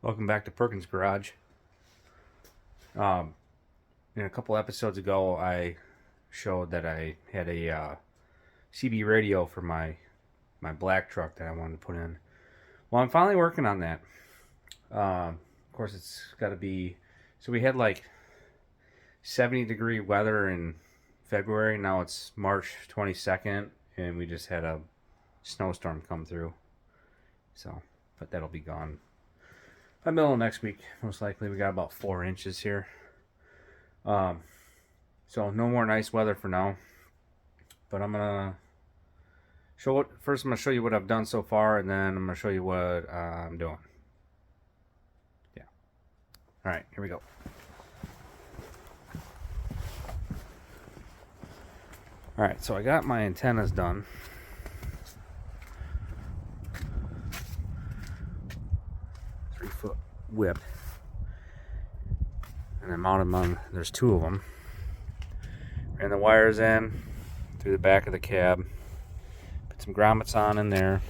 Welcome back to Perkins Garage. In a couple episodes ago, I showed that I had a CB radio for my black truck that I wanted to put in. Well, I'm finally working on that. Of course, it's got to be... So we had like 70-degree weather in February. Now it's March 22nd, and we just had a snowstorm come through. So, but that'll be gone by middle of next week, most likely. We got about 4 inches here. So no more nice weather for now. But I'm gonna show it first. I'm gonna show you what I've done so far, and then I'm gonna show you what I'm doing. Yeah. All right, here we go. All right, so I got my antennas done. Whip, and I mounted them on. There's 2 of them. Ran the wires in through the back of the cab. Put some grommets on in there.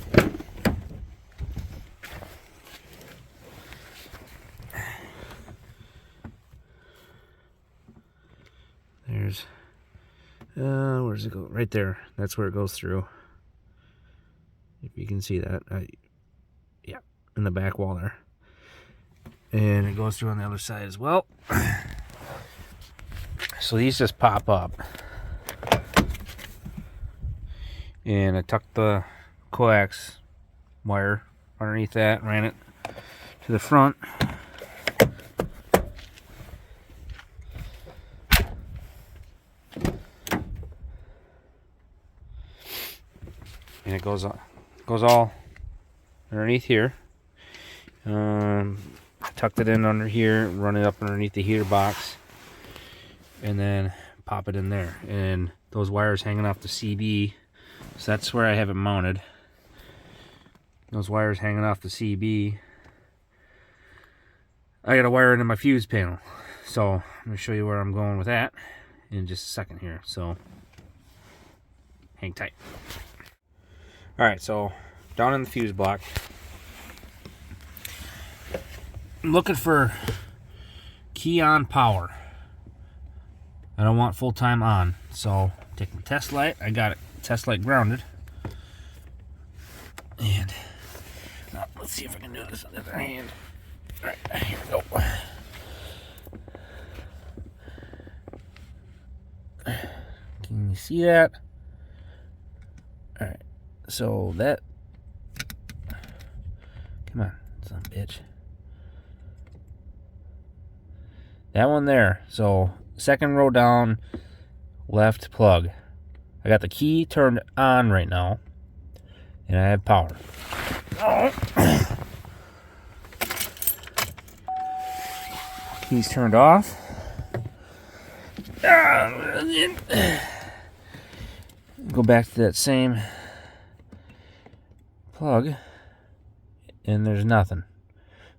There's where does it go? Right there. That's where it goes through. If you can see that, yeah, in the back wall there. And it goes through on the other side as well. So these just pop up. And I tucked the coax wire underneath that, ran it to the front. And it goes all underneath here. I tucked it in under here, run it up underneath the heater box, and then pop it in there. And those wires hanging off the CB, so that's where I have it mounted. Those wires hanging off the CB, I gotta wire it in my fuse panel. So I'm gonna show you where I'm going with that in just a second here. So hang tight. All right, so down in the fuse block, I'm looking for key on power. I don't want full-time on. So take my test light. I got it test light grounded. And let's see if I can do this on the other hand. All right, here we go. Can you see that? All right, so that, come on, son of a bitch. That one there. So second row down, left plug. I got the key turned on right now, and I have power. Key's turned off. Go back to that same plug, and there's nothing.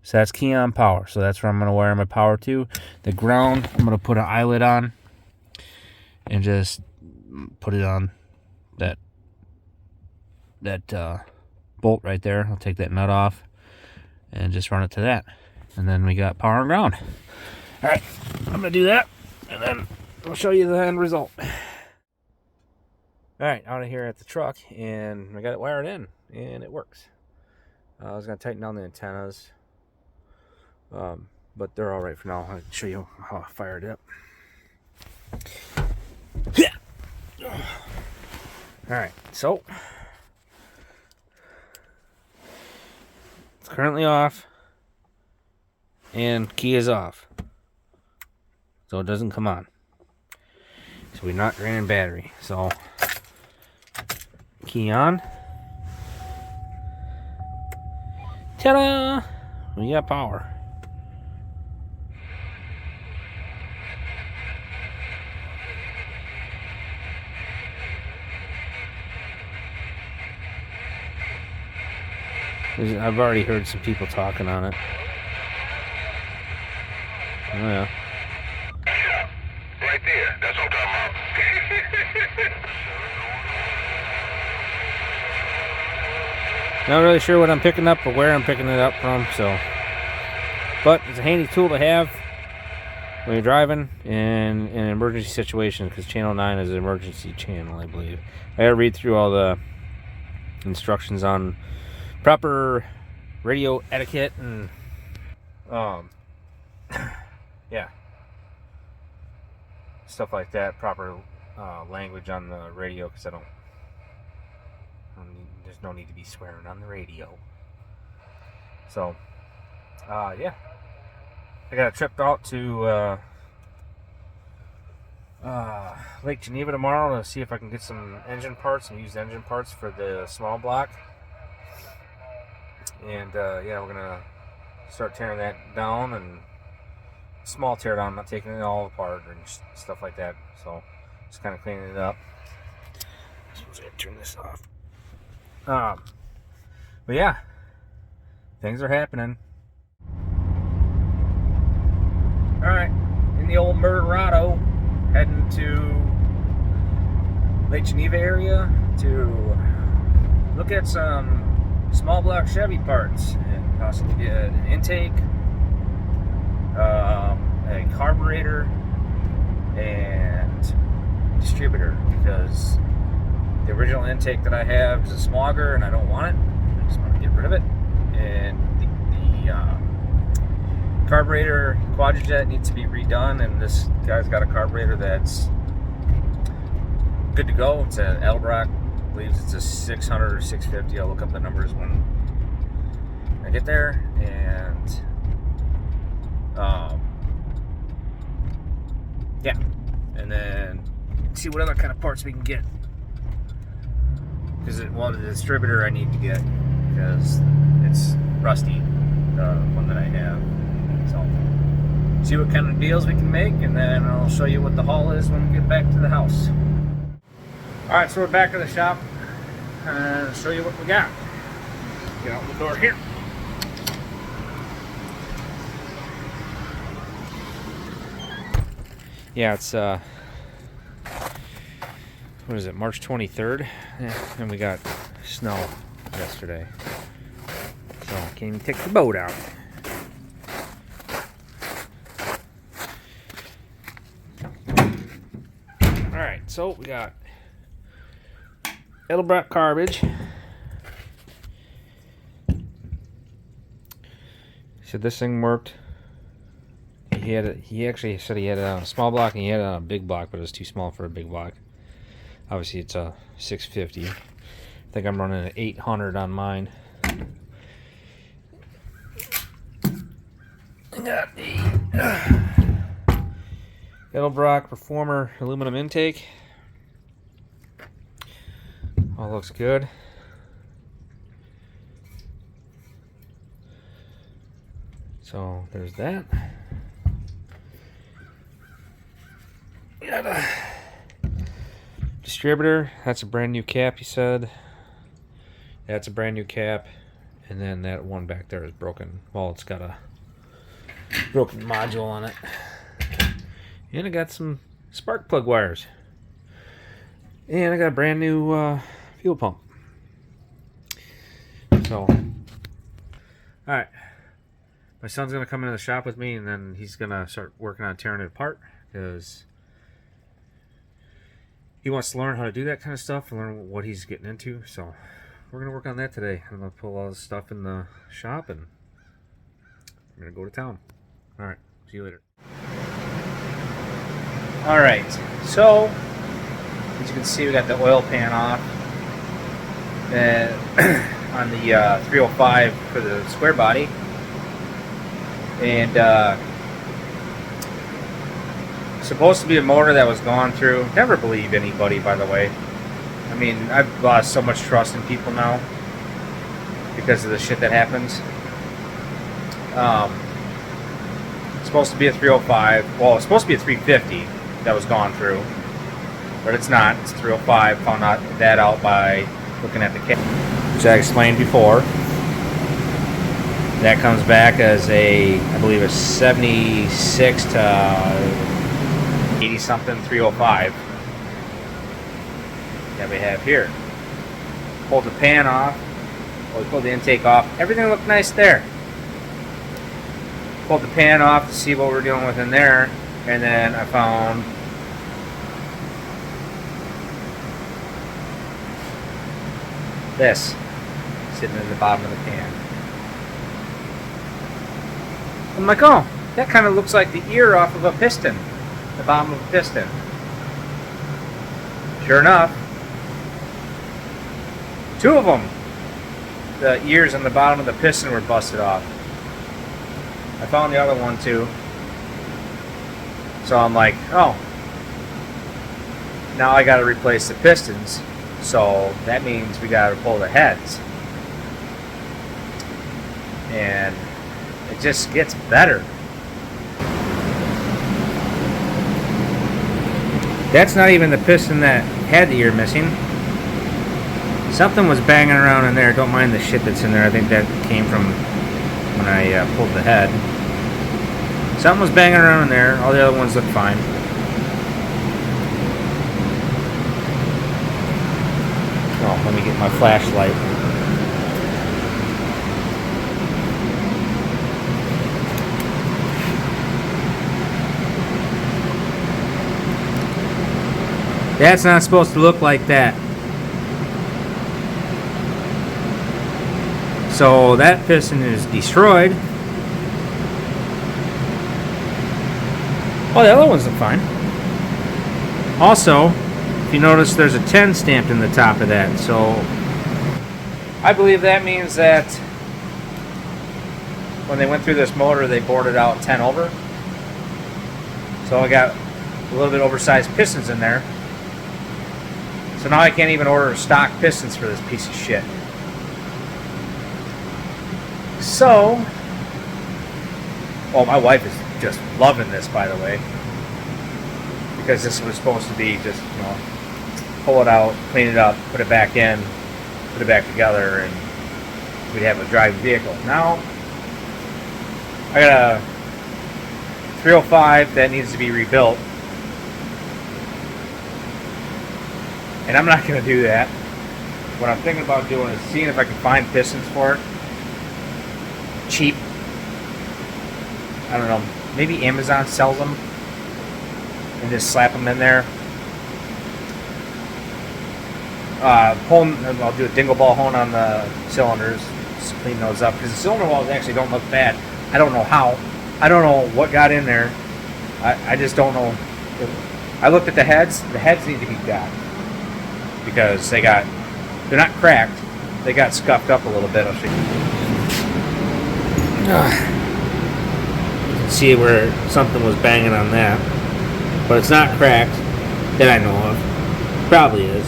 So that's key on power. So that's where I'm going to wire my power to. The ground, I'm going to put an eyelet on and just put it on that bolt right there. I'll take that nut off and just run it to that. And then we got power and ground. All right, I'm going to do that, and then I'll show you the end result. All right, out of here at the truck, and I got it wired in, and it works. I was going to tighten down the antennas. But they're all right for now. I'll show you how I fired it up. Alright, so it's currently off, and key is off, so it doesn't come on. So we're not draining battery. So key on. Ta-da! We got power. I've already heard some people talking on it. Oh, yeah. Right there. That's what I'm talking about. Not really sure what I'm picking up or where I'm picking it up from, so But it's a handy tool to have when you're driving in an emergency situation, because Channel 9 is an emergency channel, I believe. I gotta read through all the instructions on proper radio etiquette and yeah, stuff like that. Proper language on the radio, because there's no need to be swearing on the radio. So yeah, I got a trip out to Lake Geneva tomorrow to see if I can get some engine parts and used engine parts for the small block. And yeah, we're gonna start tearing that down, and small tear down, not taking it all apart and stuff like that. So just kind of cleaning it up. I'm supposed to turn this off. But yeah, things are happening. All right, in the old Murderado, heading to Lake Geneva area to look at some small block Chevy parts and possibly get an intake, a carburetor, and distributor, because the original intake that I have is a smogger and I don't want it. I just want to get rid of it. And the carburetor quadrijet needs to be redone, and this guy's got a carburetor that's good to go. It's an Elbrock, I believe it's a 600 or 650. I'll look up the numbers when I get there. And yeah, and then see what other kind of parts we can get, because the distributor I need to get, because it's rusty, the one that I have. So see what kind of deals we can make, and then I'll show you what the haul is when we get back to the house. Alright, so we're back at the shop and show you what we got. Get out the door here. Yeah, it's what is it, March 23rd? Yeah, and we got snow yesterday, so I can't even take the boat out. Alright, so we got Edelbrock garbage. He said this thing worked. He actually said he had a small block and he had a big block, but it was too small for a big block. Obviously, it's a 650. I think I'm running an 800 on mine. I got the Edelbrock Performer aluminum intake. All looks good. So there's that. Got a distributor. That's a brand new cap, he said. That's a brand new cap. And then that one back there is broken. Well, it's got a broken module on it. And I got some spark plug wires. And I got a brand new fuel pump. So, alright. My son's going to come into the shop with me, and then he's going to start working on tearing it apart, because he wants to learn how to do that kind of stuff and learn what he's getting into. So we're going to work on that today. I'm going to pull all this stuff in the shop, and I'm going to go to town. Alright, see you later. Alright, so as you can see, we got the oil pan off on the 305 for the square body. And supposed to be a motor that was gone through. Never believe anybody, by the way. I mean, I've lost so much trust in people now because of the shit that happens. It's supposed to be a 305. Well, it's supposed to be a 350 that was gone through, but it's not. It's 305. Found that out by looking at the cap, which I explained before. That comes back as a, I believe, a 76 to 80 something 305 that we have here. Pulled the pan off. Well, we pulled the intake off. Everything looked nice there. pulled the pan off to see what we're dealing with in there, and then I found this sitting in the bottom of the pan. I'm like, oh, that kind of looks like the ear off of a piston, the bottom of a piston. Sure enough, two of them, the ears on the bottom of the piston were busted off. I found the other one too. So I'm like, oh, now I got to replace the pistons. So that means we got to pull the heads. And it just gets better. That's not even the piston that had the ear missing. Something was banging around in there. Don't mind the shit that's in there. I think that came from when I pulled the head. Something was banging around in there. All the other ones look fine. Oh, let me get my flashlight. That's not supposed to look like that. So that piston is destroyed. Oh, the other ones look fine. Also, if you notice, there's a 10 stamped in the top of that. So I believe that means that when they went through this motor, they bored it out 10 over. So I got a little bit oversized pistons in there. So now I can't even order stock pistons for this piece of shit. So, oh, my wife is just loving this, by the way, because this was supposed to be just, you know, pull it out, clean it up, put it back in, put it back together, and we'd have a driving vehicle. Now, I got a 305 that needs to be rebuilt. And I'm not going to do that. What I'm thinking about doing is seeing if I can find pistons for it. Cheap. I don't know. Maybe Amazon sells them. And just slap them in there. I'll do a dingle ball hone on the cylinders. Just clean those up. Because the cylinder walls actually don't look bad. I don't know how. I don't know what got in there. I just don't know. I looked at the heads. The heads need to be got. Because they're not cracked, they got scuffed up a little bit. I'll show you. You can see where something was banging on that, but it's not cracked that I know of. Probably is,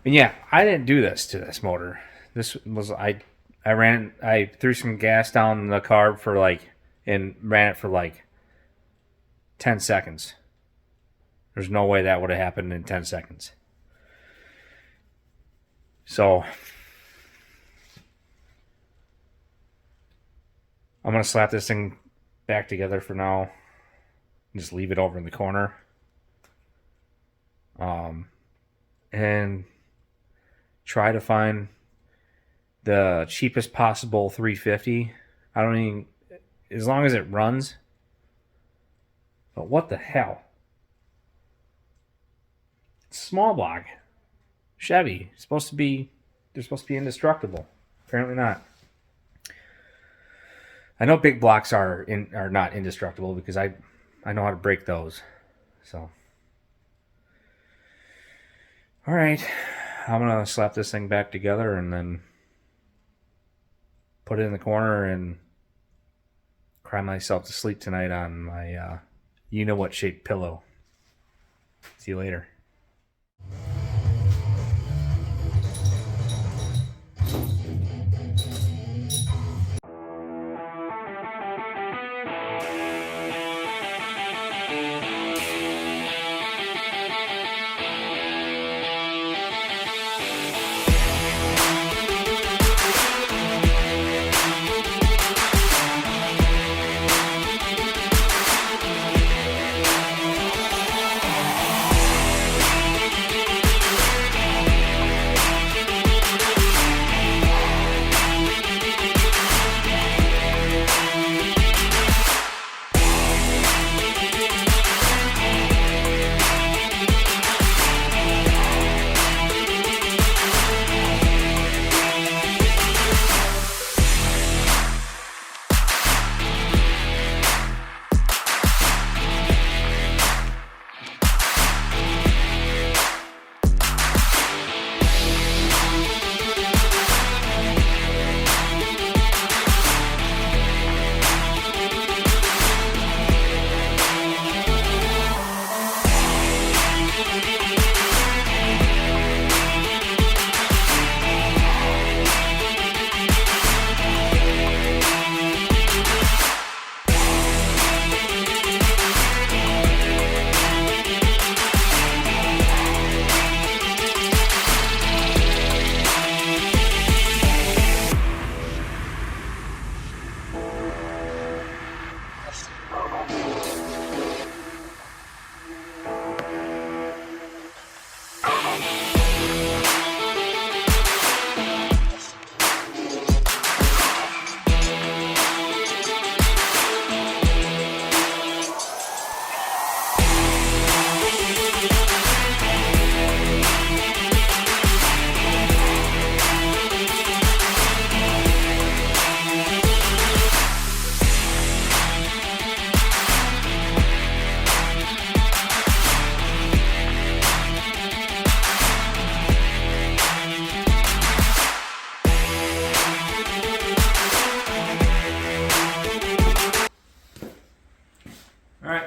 but yeah, I didn't do this to this motor. This was I threw some gas down the carb and ran it for like 10 seconds. There's no way that would have happened in 10 seconds. So, I'm going to slap this thing back together for now. Just leave it over in the corner. And try to find the cheapest possible 350. As long as it runs. But what the hell? Small block Chevy. They're supposed to be indestructible. Apparently not. I know big blocks are not indestructible because I know how to break those. So, all right, I'm gonna slap this thing back together and then put it in the corner and cry myself to sleep tonight on my you know what shaped pillow. See you later.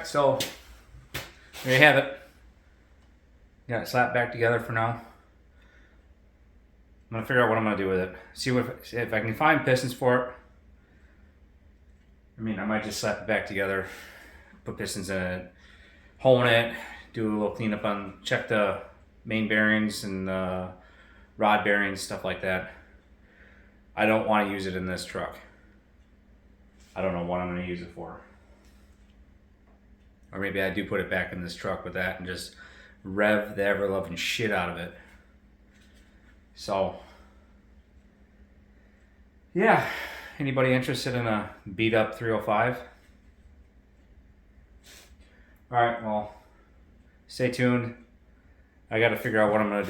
so there you have it. Got it slapped back together for now. I'm gonna figure out what I'm gonna do with it. See if I can find pistons for it. I mean, I might just slap it back together, put pistons in it, hone it, do a little cleanup on, check the main bearings and rod bearings, stuff like that. I don't want to use it in this truck. I don't know what I'm going to use it for. Or maybe I do put it back in this truck with that and just rev the ever-loving shit out of it. So, yeah. Anybody interested in a beat-up 305? Alright, well, stay tuned. I got to figure out what I'm going to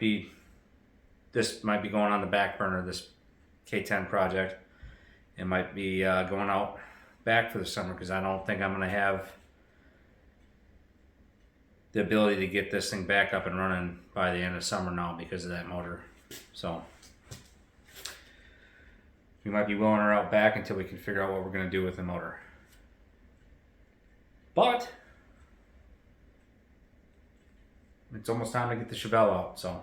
do. This might be going on the back burner, this K10 project. It might be going out back for the summer because I don't think I'm going to have the ability to get this thing back up and running by the end of summer now because of that motor. So we might be wheeling her out back until we can figure out what we're going to do with the motor. But it's almost time to get the Chevelle out, so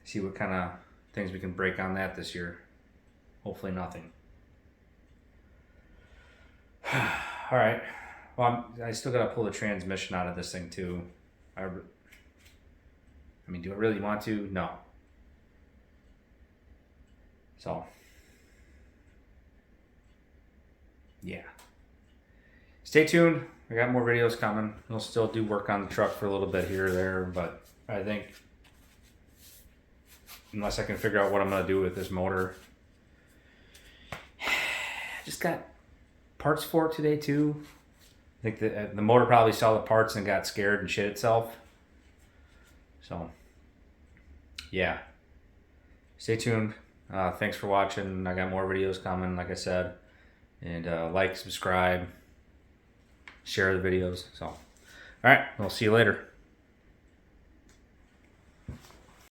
see what kind of things we can break on that this year. Hopefully nothing. All right. Well, I still got to pull the transmission out of this thing too. I mean, do I really want to? No. So, yeah. Stay tuned. I got more videos coming. We'll still do work on the truck for a little bit here or there, but I think unless I can figure out what I'm going to do with this motor. Just got parts for it today too. I think the motor probably saw the parts and got scared and shit itself. So, yeah. Stay tuned. Thanks for watching. I got more videos coming, like I said. And like, subscribe, share the videos. So, all right. We'll see you later.